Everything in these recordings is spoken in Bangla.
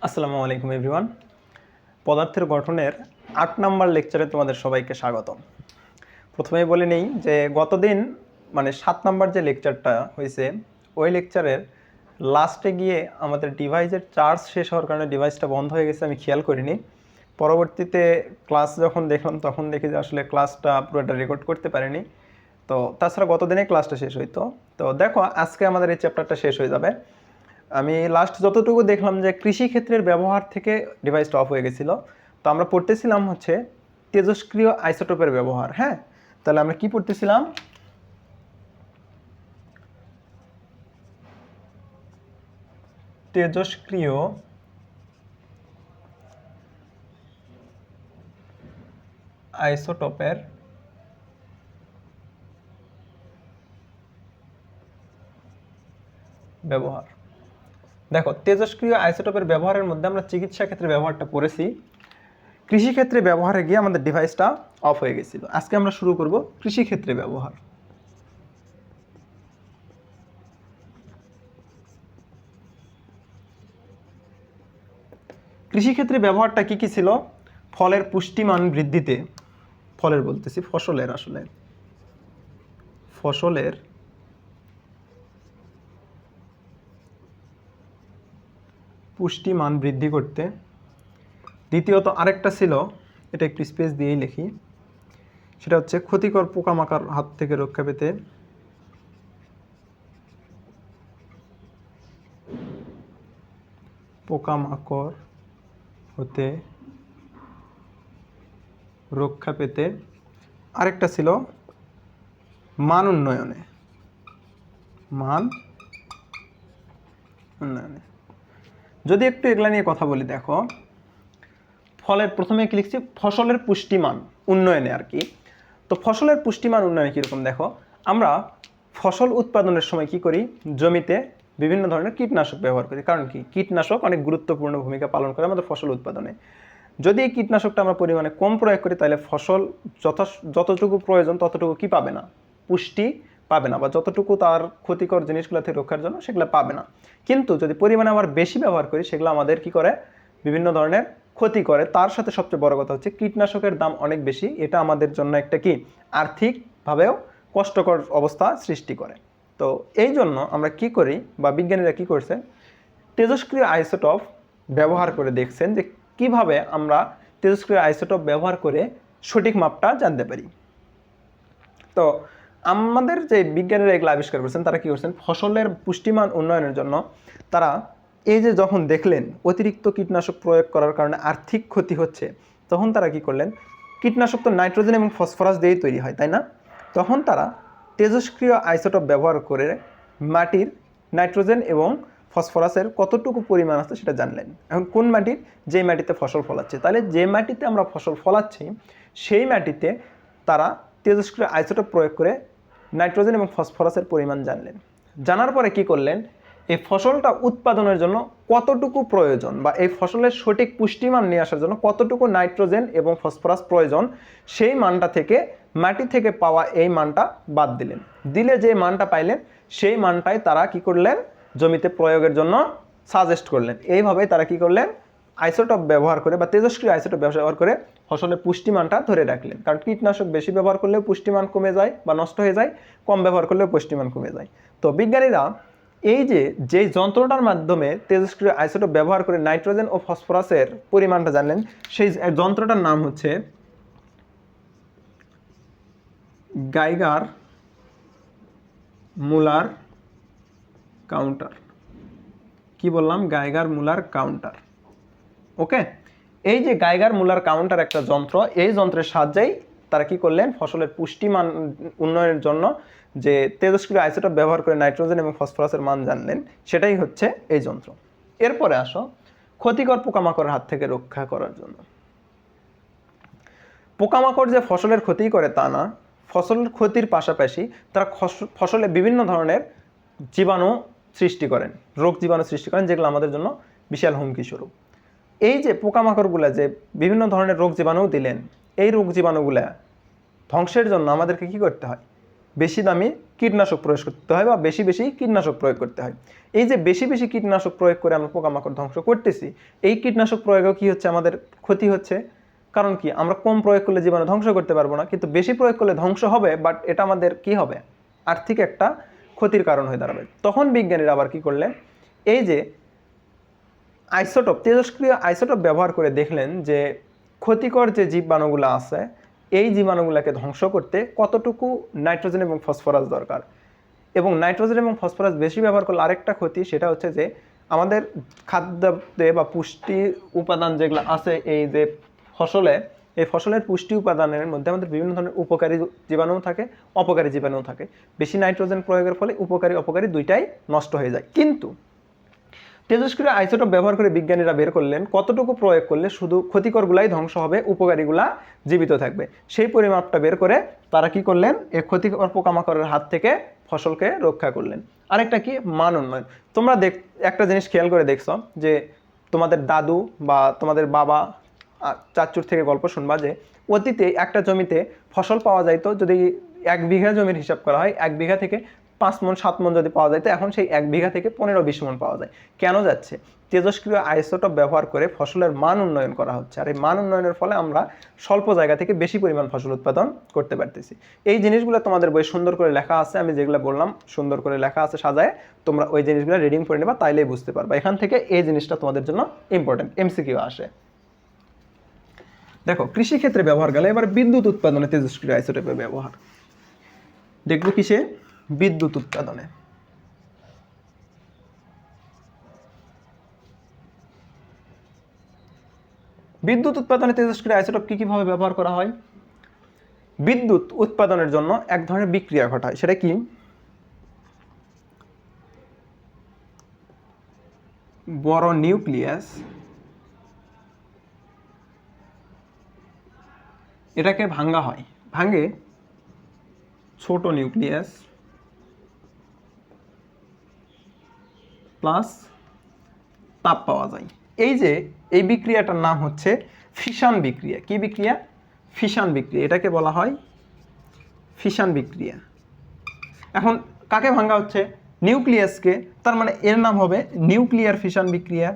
আসসালামু আলাইকুম এভরিওয়ান। পদার্থের গঠনের ৮ নাম্বার লেকচারে তোমাদের সবাইকে স্বাগতম। প্রথমেই বলে নেই যে গতদিন মানে ৭ নাম্বার যে লেকচারটা হয়েছে ওই লেকচারের লাস্টে গিয়ে আমাদের ডিভাইসের চার্জ শেষ হওয়ার কারণে ডিভাইসটা বন্ধ হয়ে গেছে, আমি খেয়াল করিনি। পরবর্তীতে ক্লাস যখন দেখলাম তখন দেখি যে আসলে ক্লাসটা পুরোটা রেকর্ড করতে পারিনি। তো তাছাড়া গতদিনে ক্লাসটা শেষ হইতো। তো দেখো আজকে আমাদের এই চ্যাপ্টারটা শেষ হয়ে যাবে। আমি লাস্ট যতটুকু দেখলাম যে কৃষিক্ষেত্রের ব্যবহার থেকে ডিভাইসটা অফ হয়ে গেছিলো। তো আমরা পড়তেছিলাম হচ্ছে তেজস্ক্রিয় আইসোটোপের ব্যবহার। হ্যাঁ, তাহলে আমরা কি পড়তেছিলাম? তেজস্ক্রিয় আইসোটোপের ব্যবহার। দেখো, তেজস্ক্রিয় আইসোটোপের ব্যবহারের মধ্যে আমরা চিকিৎসা ক্ষেত্রে ব্যবহারটা পড়েছি, কৃষিক্ষেত্রে ব্যবহারে গিয়ে আমাদের ডিভাইসটা অফ হয়ে গেছিল। আজকে আমরা শুরু করব কৃষিক্ষেত্রে ব্যবহার। কৃষিক্ষেত্রে ব্যবহারটা কি কি ছিল? ফলের পুষ্টিমান বৃদ্ধিতে, ফলের বলতেছি ফসলের, আসলে ফসলের পুষ্টিমান বৃদ্ধি করতে। দ্বিতীয়ত আরেকটা ছিল, এটা একটু স্পেস দিয়েই লিখি, সেটা হচ্ছে ক্ষতিকর পোকামাকড় হাত থেকে রক্ষা পেতে। পোকামাকড় হতে রক্ষা পেতে। আরেকটা ছিল মান উন্নয়নে, মান উন্নয়নে। যদি একটু এগুলা নিয়ে কথা বলি, দেখো ফলের প্রথমে কি লিখছি, ফসলের পুষ্টিমান উন্নয়নে আর কি। তো ফসলের পুষ্টিমান উন্নয়নে কীরকম দেখো, আমরা ফসল উৎপাদনের সময় কি করি, জমিতে বিভিন্ন ধরনের কীটনাশক ব্যবহার করি। কারণ কি, কীটনাশক অনেক গুরুত্বপূর্ণ ভূমিকা পালন করে আমাদের ফসল উৎপাদনে। যদি এই কীটনাশকটা আমরা পরিমাণে কম প্রয়োগ করি তাহলে ফসল যতটুকু প্রয়োজন ততটুকু কি পাবে না, পুষ্টি পাবে না, বা যতটুকু তার ক্ষতিকর জিনিসগুলো থেকে রক্ষার জন্য সেগুলো পাবে না। কিন্তু যদি পরিমাণে আবার বেশি ব্যবহার করি সেগুলো আমাদের কি করে, বিভিন্ন ধরনের ক্ষতি করে। তার সাথে সবচেয়ে বড় কথা হচ্ছে কীটনাশকের দাম অনেক বেশি, এটা আমাদের জন্য একটা কি আর্থিকভাবেও কষ্টকর অবস্থা সৃষ্টি করে। তো এই জন্য আমরা কি করি, বা বিজ্ঞানীরা কি করছে, তেজস্ক্রিয় আইসোটোপ ব্যবহার করে দেখছেন যে কিভাবে আমরা তেজস্ক্রিয় আইসোটোপ ব্যবহার করে সঠিক মাপটা জানতে পারি। তো আমাদের যে বিজ্ঞানীরা এগুলো আবিষ্কার করেছেন তারা কি করছেন, ফসলের পুষ্টিমান উন্নয়নের জন্য তারা এই যে যখন দেখলেন অতিরিক্ত কীটনাশক প্রয়োগ করার কারণে আর্থিক ক্ষতি হচ্ছে, তখন তারা কি করলেন, কীটনাশক তো নাইট্রোজেন এবং ফসফরাস দিয়েই তৈরি হয়, তাই না? তখন তারা তেজস্ক্রিয় আইসোটোপ ব্যবহার করে মাটির নাইট্রোজেন এবং ফসফরাসের কতটুকু পরিমাণ আছে সেটা জানলেন। এখন কোন মাটির, যে মাটিতে ফসল ফলাচ্ছে, তাহলে যে মাটিতে আমরা ফসল ফলাচ্ছি সেই মাটিতে তারা তেজস্ক্রিয় আইসোটোপ প্রয়োগ করে নাইট্রোজেন এবং ফসফরাসের পরিমাণ জানলেন। জানার পরে কি করলেন, এই ফসলটা উৎপাদনের জন্য কতটুকু প্রয়োজন, বা এই ফসলের সঠিক পুষ্টিমান নিয়ে আসার জন্য কতটুকু নাইট্রোজেন এবং ফসফরাস প্রয়োজন, সেই মানটা থেকে মাটি থেকে পাওয়া এই মানটা বাদ দিলেন। দিলে যে মানটা পাইলেন সেই মানটাই তারা কি করলেন, জমিতে প্রয়োগের জন্য সাজেস্ট করলেন। এইভাবে তারা কি করলেন, আইসোটোপ ব্যবহার করে বা তেজস্ক্রিয় আইসোটোপ ব্যবহার করে ফসলের পুষ্টিমানটা ধরে রাখলেন। কারণ কীটনাশক বেশি ব্যবহার করলেও পুষ্টিমান কমে যায় বা নষ্ট হয়ে যায়, কম ব্যবহার করলেও পুষ্টিমান কমে যায়। তো বিজ্ঞানীরা এই যে যন্ত্রটার মাধ্যমে তেজস্ক্রিয় আইসোটোপ ব্যবহার করে নাইট্রোজেন ও ফসফরাসের পরিমাণটা জানলেন, সেই যন্ত্রটার নাম হচ্ছে গাইগার মুলার কাউন্টার। কি বললাম, গাইগার মুলার কাউন্টার। ওকে, এই যে গাইগার মুলার কাউন্টার একটা যন্ত্র, এই যন্ত্রের সাহায্যেই তারা কি করলেন, ফসলের পুষ্টিমান উন্নয়নের জন্য যে তেজস্ক্রিয় আইসোটোপ ব্যবহার করে নাইট্রোজেন এবং ফসফরাসের মান জানলেন, সেটাই হচ্ছে এই যন্ত্র। এরপরে আসো ক্ষতিকর পোকামাকড়ের হাত থেকে রক্ষা করার জন্য। পোকামাকড় যে ফসলের ক্ষতি করে তা না, ফসলের ক্ষতির পাশাপাশি তারা ফসলে বিভিন্ন ধরনের জীবাণু সৃষ্টি করেন, রোগ জীবাণু সৃষ্টি করেন, যেগুলো আমাদের জন্য বিশাল হুমকি স্বরূপ। এই যে পোকামাকড়গুলো যে বিভিন্ন ধরনের রোগ জীবাণু দিলেন, এই রোগ জীবাণুগুলা ধ্বংসের জন্য আমাদেরকে কি করতে হয়, বেশি দামি কীটনাশক প্রয়োগ করতে হয় বা বেশি বেশি কীটনাশক প্রয়োগ করতে হয়। এই যে বেশি বেশি কীটনাশক প্রয়োগ করে আমরা পোকামাকড় ধ্বংস করতেছি, এই কীটনাশক প্রয়োগেও কি হচ্ছে, আমাদের ক্ষতি হচ্ছে। কারণ কি, আমরা কম প্রয়োগ করলে জীবাণু ধ্বংস করতে পারবো না, কিন্তু বেশি প্রয়োগ করলে ধ্বংস হবে, বাট এটা আমাদের কি হবে, আর্থিক একটা ক্ষতির কারণ হয়ে দাঁড়াবে। তখন বিজ্ঞানীরা আবার কি করলেন, এই যে আইসোটোপ, তেজস্ক্রিয় আইসোটোপ ব্যবহার করে দেখলেন যে ক্ষতিকর যে জীবাণুগুলো আছে, এই জীবাণুগুলোকে ধ্বংস করতে কতটুকু নাইট্রোজেন এবং ফসফরাস দরকার। এবং নাইট্রোজেন এবং ফসফরাস বেশি ব্যবহার করলে আরেকটা ক্ষতি, সেটা হচ্ছে যে আমাদের খাদ্যে বা পুষ্টি উপাদান যেগুলো আছে এই যে ফসলে, এই ফসলের পুষ্টি উপাদানের মধ্যে আমাদের বিভিন্ন ধরনের উপকারী জীবাণু থাকে, অপকারী জীবাণু থাকে। বেশি নাইট্রোজেন প্রয়োগের ফলে উপকারী অপকারী দুইটাই নষ্ট হয়ে যায়। কিন্তু তেজস্ক্রিয় আইসোটোপ ব্যবহার করে বিজ্ঞানীরা বের করলেন কতটুকু প্রয়োগ করলে শুধু ক্ষতিকরগুলাই ধ্বংস হবে, উপকারীগুলা জীবিত থাকবে। সেই পরিমাপটা বের করে তারা কি করলেন, এই ক্ষতিকর পোকামাকড়ের হাত থেকে ফসলকে রক্ষা করলেন। আরেকটা কি, মান উন্নয়ন। তোমরা একটা জিনিস খেয়াল করে দেখছো যে তোমাদের দাদু বা তোমাদের বাবা চাচুর থেকে গল্প শুনবা যে অতীতে একটা জমিতে ফসল পাওয়া যাইতো, যদি 1 বিঘা জমির হিসাব করা হয়, 1 বিঘা থেকে 5 মণ 7 মণ যদি পাওয়া যায়, তো এখন সেই 1 বিঘা থেকে 15-20 মণ পাওয়া যায়। কেন যাচ্ছে, তেজস্ক্রিয় আইসোটোপ ব্যবহার করে ফসলের মান উন্নয়ন করা হচ্ছে। আর এই মান উন্নয়নের ফলে আমরা স্বল্প জায়গা থেকে বেশি পরিমাণ ফসল উৎপাদন করতে পারতেছি। এই জিনিসগুলো তোমাদের বই সুন্দর করে লেখা আছে, আমি যেগুলো বললাম সুন্দর করে লেখা আছে সাজায়, তোমরা ওই জিনিসগুলো রিডিং করে নেবা, তাইলেই বুঝতে পারবা। এখান থেকে এই জিনিসটা তোমাদের জন্য ইম্পর্টেন্ট, এমসিকিউ আসে। দেখো, কৃষি ক্ষেত্রে ব্যবহার গেলে এবার বিদ্যুৎ উৎপাদনে তেজস্ক্রিয় আইসোটোপের ব্যবহার দেখবো। কিসে, বিদ্যুৎ উৎপাদনে। বিদ্যুৎ উৎপাদনে তেজস্ক্রিয় আইসোটোপ কিভাবে ব্যবহার করা হয়? বিদ্যুৎ উৎপাদনের জন্য এক ধরনের বিক্রিয়া ঘটায়, সেটা কি, বড় নিউক্লিয়াস এটাকে ভাঙ্গা হয়, ভাঙে ছোট নিউক্লিয়াস প্লাস তাপ পাওয়া যায়। এই বিক্রিয়াটার নাম হচ্ছে ফিশন বিক্রিয়া। কি বিক্রিয়া? ফিশন বিক্রিয়া। এটাকে বলা হয় ফিশন বিক্রিয়া। এখন কাকে ভাঙ্গা হচ্ছে? নিউক্লিয়াসকে। তার মানে এর নাম হবে নিউক্লিয়ার ফিশন বিক্রিয়া।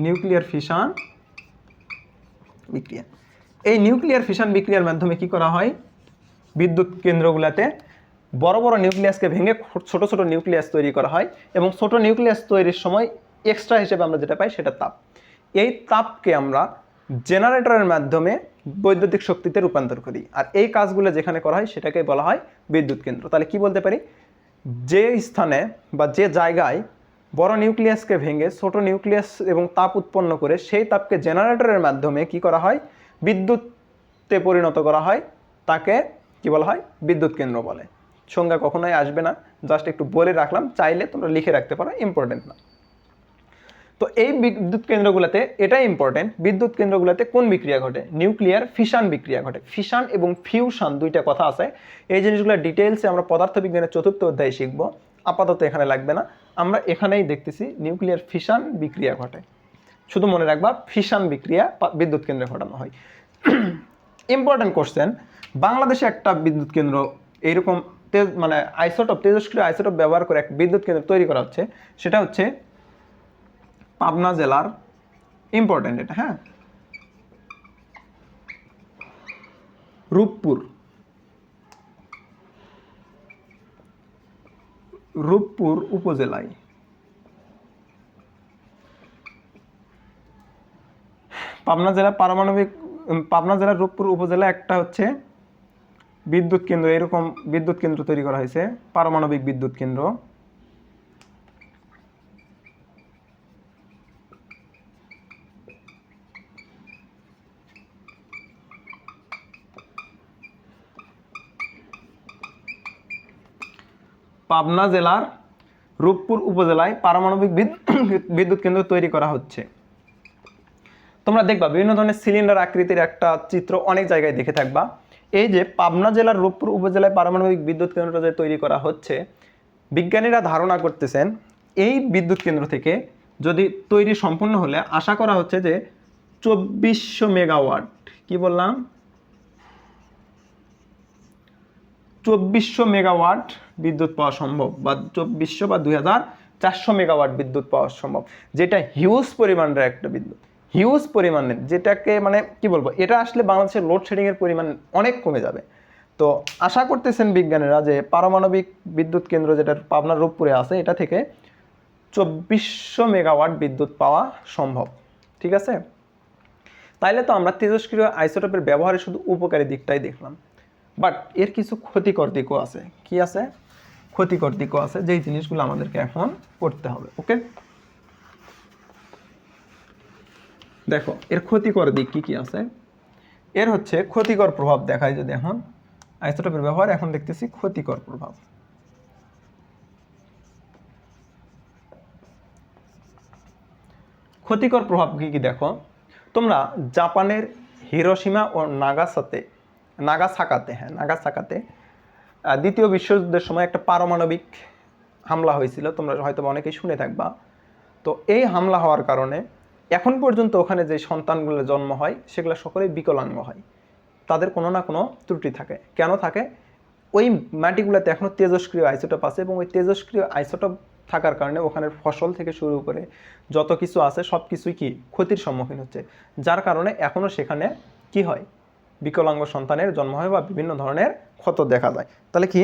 নিউক্লিয়ার ফিশন বিক্রিয়া। এই নিউক্লিয়ার ফিশন বিক্রিয়ার মাধ্যমে কি করা হয়, বিদ্যুৎ কেন্দ্রগুলোতে বড় বড় নিউক্লিয়াসকে ভেঙে ছোট ছোট নিউক্লিয়াস তৈরি করা হয়, এবং ছোট নিউক্লিয়াস তৈরির সময় এক্সট্রা হিসেবে আমরা যেটা পাই সেটা তাপ। এই তাপকে আমরা জেনারেটরের মাধ্যমে বৈদ্যুতিক শক্তিতে রূপান্তর করি, আর এই কাজগুলো যেখানে করা হয় সেটাকে বলা হয় বিদ্যুৎ কেন্দ্র। তাহলে কি বলতে পারি, যে স্থানে বা যে জায়গায় বড় নিউক্লিয়াসকে ভেঙে ছোট নিউক্লিয়াস এবং তাপ উৎপন্ন করে সেই তাপকে জেনারেটরের মাধ্যমে কি করা হয়, বিদ্যুৎতে পরিণত করা হয়, তাকে কি বলা হয়, বিদ্যুৎ কেন্দ্র বলে। সংজ্ঞা কখনোই আসবে না, জাস্ট একটু বলে রাখলাম, চাইলে তোমরা লিখে রাখতে পারো, ইম্পর্টেন্ট না। তো এই বিদ্যুৎ কেন্দ্রগুলোতে এটাই ইম্পর্টেন্ট, বিদ্যুৎ কেন্দ্রগুলোতে কোন বিক্রিয়া ঘটে, নিউক্লিয়ার ফিশন বিক্রিয়া ঘটে। ফিশন এবং ফিউশন দুইটা কথা আছে, এই জিনিসগুলো ডিটেইলসে আমরা পদার্থবিজ্ঞানের 4র্থ অধ্যায়ে শিখবো, আপাতত এখানে লাগবে না। আমরা এখানেই দেখতেছি নিউক্লিয়ার ফিশন বিক্রিয়া ঘটে, শুধু মনে রাখবা ফিশন বিক্রিয়া বিদ্যুৎ কেন্দ্রে ঘটানো হয়। ইম্পর্টেন্ট কোশ্চেন, বাংলাদেশে একটা বিদ্যুৎ কেন্দ্র এইরকম মানে আইসোটোপ, তেজস্ক্রিয় আইসোটোপ ব্যবহার করে একটা বিদ্যুৎ কেন্দ্র তৈরি করা হচ্ছে, সেটা হচ্ছে পাবনা জেলার, ইম্পর্টেন্ট এটা, হ্যাঁ, রূপপুর উপজেলায় পাবনা জেলার রূপপুর উপজেলায় একটা হচ্ছে বিদ্যুৎ কেন্দ্র, এরকম বিদ্যুৎ কেন্দ্র তৈরি করা হয়েছে, পারমাণবিক বিদ্যুৎ কেন্দ্র। পাবনা জেলার রূপপুর উপজেলায় পারমাণবিক বিদ্যুৎ কেন্দ্র তৈরি করা হচ্ছে। তোমরা দেখবা বিভিন্ন ধরনের সিলিন্ডার আকৃতির একটা চিত্র অনেক জায়গায় দেখে থাকবা। এই যে পাবনা জেলার রূপপুর উপজেলায় পারমাণবিক বিদ্যুৎ কেন্দ্রটা যে তৈরি করা হচ্ছে, বিজ্ঞানীরা ধারণা করতেছেন এই বিদ্যুৎ কেন্দ্র থেকে যদি তৈরি সম্পূর্ণ হলে আশা করা হচ্ছে যে 2400 মেগাওয়াট, কি বললাম, 2400 মেগাওয়াট বিদ্যুৎ পাওয়া সম্ভব, বা 2400 বা 2400 মেগাওয়াট বিদ্যুৎ পাওয়া সম্ভব, যেটা হিউজ পরিমাণের একটা বিদ্যুৎ, হিউজ পরিমাণের, যেটাকে মানে কি বলবো, এটা আসলে বাংলাদেশের লোডশেডিংয়ের পরিমাণ অনেক কমে যাবে। তো আশা করতেছেন বিজ্ঞানীরা যে পারমাণবিক বিদ্যুৎ কেন্দ্র যেটা পাবনার রূপপুরে আছে, এটা থেকে 2400 মেগাওয়াট বিদ্যুৎ পাওয়া সম্ভব। ঠিক আছে, তাইলে তো আমরা তেজস্ক্রিয় আইসোটোপের ব্যবহারে শুধু উপকারী দিকটাই দেখলাম, বাট এর কিছু ক্ষতিকর দিকও আছে। কি আছে? ক্ষতিকর দিকও আছে, যেই জিনিসগুলো আমাদেরকে এখন করতে হবে। ওকে, দেখো এর ক্ষতিকর দিক কি কি আছে। এর হচ্ছে ক্ষতিকর প্রভাব দেখায় যদি এখন আইসোটোপের ব্যবহার, এখন দেখতেছি ক্ষতিকর প্রভাব। ক্ষতিকর প্রভাব কি কি দেখো, তোমরা জাপানের হিরোশিমা ও নাগাসাকাতে দ্বিতীয় বিশ্বযুদ্ধের সময় একটা পারমাণবিক হামলা হয়েছিল, তোমরা হয়তো অনেকেই শুনে থাকবা। তো এই হামলা হওয়ার কারণে এখন পর্যন্ত ওখানে যে সন্তানগুলো জন্ম হয় সেগুলো সকলেই বিকলাঙ্গ হয়, তাদের কোনো না কোনো ত্রুটি থাকে। কেন থাকে? ওই মাটিগুলোতে এখনও তেজস্ক্রিয় আইসোটোপ আছে, এবং ওই তেজস্ক্রিয় আইসোটোপ থাকার কারণে ওখানের ফসল থেকে শুরু করে যত কিছু আছে সব কিছুই কি ক্ষতির সম্মুখীন হচ্ছে, যার কারণে এখনও সেখানে কি হয়, বিকলাঙ্গ সন্তানের জন্ম হয় বা বিভিন্ন ধরনের ক্ষত দেখা যায়। তাহলে কি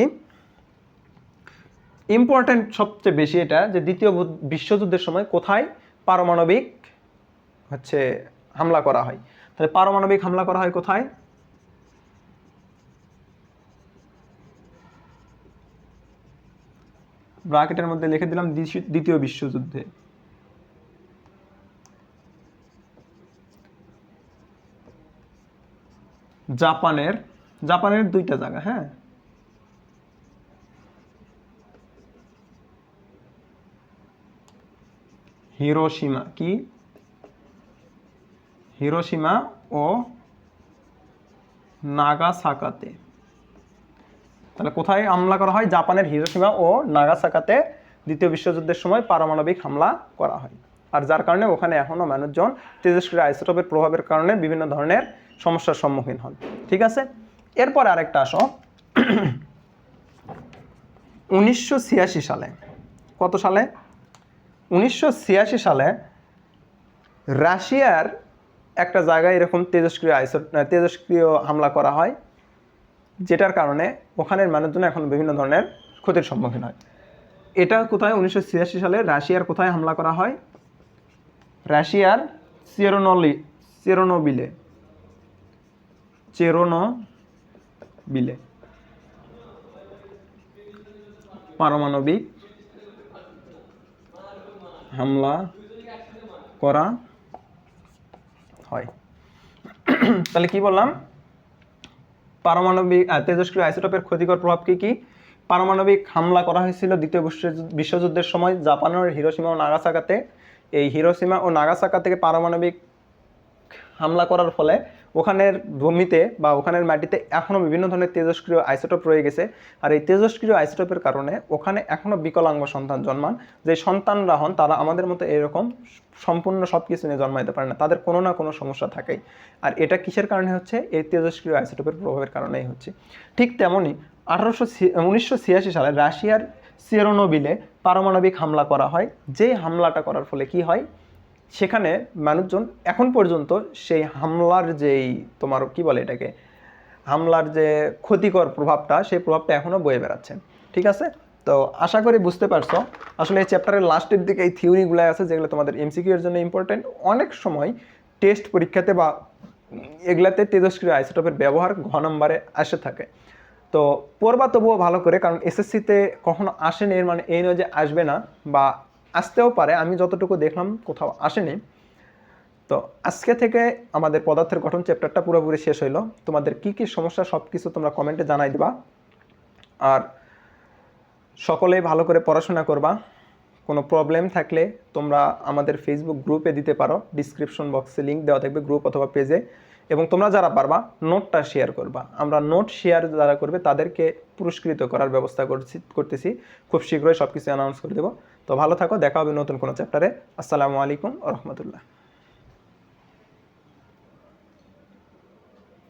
ইম্পর্টেন্ট সবচেয়ে বেশি এটা, যে দ্বিতীয় বিশ্বযুদ্ধের সময় কোথায় পারমাণবিক হামলা করা হয়। তাহলে পারমাণবিক হামলা করা হয় কোথায়? ব্র্যাকেটের মধ্যে লিখে দিলাম দ্বিতীয় বিশ্বযুদ্ধে। জাপানের দুইটা জায়গা, হ্যাঁ, হিরোশিমা ও নাগাসাকাতে। তাহলে কোথায় হামলা করা হয়? জাপানের হিরোশিমা ও নাগাসাকাতে দ্বিতীয় বিশ্বযুদ্ধের সময় পারমাণবিক হামলা করা হয়, আর যার কারণে ওখানে এখনও মানুষজন তেজস্ক্রিয় আইসোটোপের প্রভাবের কারণে বিভিন্ন ধরনের সমস্যার সম্মুখীন হন। ঠিক আছে, এরপর আরেকটা আসো 1986 সালে, কত সালে? 1986 সালে রাশিয়ার একটা জায়গায় এরকম তেজস্ক্রিয় হামলা করা হয়, যেটার কারণে ওখানের মানুষজন এখন বিভিন্ন ধরনের ক্ষতির সম্মুখীন হয়। এটা কোথায়? 1986 সালে রাশিয়ার কোথায় হামলা করা হয়? রাশিয়ার চেরনোবিলে পারমাণবিক হামলা করা হয়। তাহলে কি বললাম? পারমাণবিক তেজস্ক্রিয় আইসোটোপের ক্ষতিকর প্রভাব কি কি? পারমাণবিক হামলা করা হয়েছিল দ্বিতীয় বিশ্বযুদ্ধের সময় জাপানের হিরোশিমা ও নাগাসাকাতে। এই হিরোশিমা ও নাগাসাকা থেকে পারমাণবিক হামলা করার ফলে ওখানের ভূমিতে বা ওখানের মাটিতে এখনও বিভিন্ন ধরনের তেজস্ক্রিয় আইসোটোপ রয়ে গেছে, আর এই তেজস্ক্রিয় আইসোটোপের কারণে ওখানে এখনও বিকলাঙ্গ সন্তান জন্মান। যে সন্তানরা হন তারা আমাদের মতো এরকম সম্পূর্ণ সব কিছু নিয়ে জন্মাইতে পারে না, তাদের কোনো না কোনো সমস্যা থাকেই। আর এটা কিসের কারণে হচ্ছে? এই তেজস্ক্রিয় আইসোটোপের প্রভাবের কারণেই হচ্ছে। ঠিক তেমনই 1986 সালে রাশিয়ার চেরনোবিলে পারমাণবিক হামলা করা হয়। যে হামলাটা করার ফলে কি হয়, সেখানে মানুষজন এখন পর্যন্ত সেই হামলার যেই তোমার কি বলে এটাকে, হামলার যে ক্ষতিকর প্রভাবটা, সেই প্রভাবটা এখনও বয়ে বেড়াচ্ছেন। ঠিক আছে, তো আশা করি বুঝতে পারছো। আসলে এই চ্যাপ্টারের লাস্টের দিকে এই থিওরিগুলো আছে যেগুলো তোমাদের এমসিকিউ এর জন্য ইম্পর্টেন্ট। অনেক সময় টেস্ট পরীক্ষাতে বা এগুলাতে তেজস্ক্রিয় আইসোটোপের ব্যবহার ঘ নম্বরে আসে থাকে। তো পড়বা তবুও ভালো করে, কারণ এসএসসিতে কখনো আসেনি এর মানে এই নয় যে আসবে না, বা আসতেও পারে। আমি যতটুকু দেখলাম কোথাও আসেনি। তো আজকে থেকে আমাদের পদার্থের গঠন চ্যাপ্টারটা পুরোপুরি শেষ হইলো। তোমাদের কি কি সমস্যা সব কিছু তোমরা কমেন্টে জানাই দিবা, আর সকলেই ভালো করে পড়াশোনা করবা। কোনো প্রবলেম থাকলে তোমরা আমাদের ফেসবুক গ্রুপে দিতে পারো, ডিসক্রিপশন বক্সে লিঙ্ক দেওয়া থাকবে গ্রুপ অথবা পেজে। এবং তোমরা যারা পারবা নোটটা শেয়ার করবা, আমরা নোট শেয়ার যারা করবে তাদেরকে পুরস্কৃত করার ব্যবস্থা করতেছি। খুব শীঘ্রই সব কিছু অ্যানাউন্স করে দেবো। তো ভালো থাকো, দেখা হবে নতুন কোনো চ্যাপ্টারে। আসসালামু আলাইকুম ওয়া রাহমাতুল্লাহ।